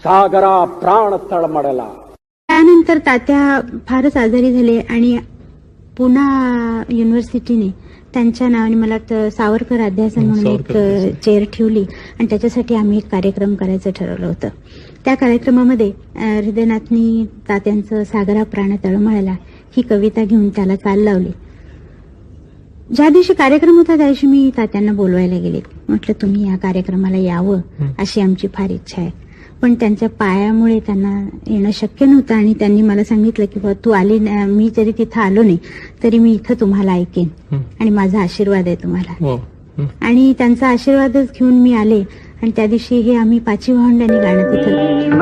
सागरा प्राण तळमळला. त्यानंतर तात्या फारच आजारी झाले आणि पुणा युनिव्हर्सिटीने त्यांच्या नावाने मला वाटतं सावरकर अध्यासन म्हणून एक चेअर ठेवली आणि त्याच्यासाठी आम्ही एक कार्यक्रम करायचं ठरवलं होतं. त्या कार्यक्रमामध्ये हृदयनाथनी तात्यांचं सागरा प्राण तळमळला ही कविता घेऊन त्याला चाल लावली. ज्या दिवशी कार्यक्रम होता त्या दिवशी मी तात्यांना बोलवायला गेले. म्हटलं तुम्ही या कार्यक्रमाला यावं अशी आमची फार इच्छा आहे. पण त्यांच्या पायामुळे त्यांना येणं शक्य नव्हतं आणि त्यांनी मला सांगितलं की बाबा तू आली मी जरी तिथं आलो नाही तरी मी इथं तुम्हाला ऐकेन आणि माझा आशीर्वाद आहे तुम्हाला. आणि त्यांचा आशीर्वादच घेऊन मी आले आणि त्या दिवशी हे आम्ही पाची भावंडांनी गाणं तिथं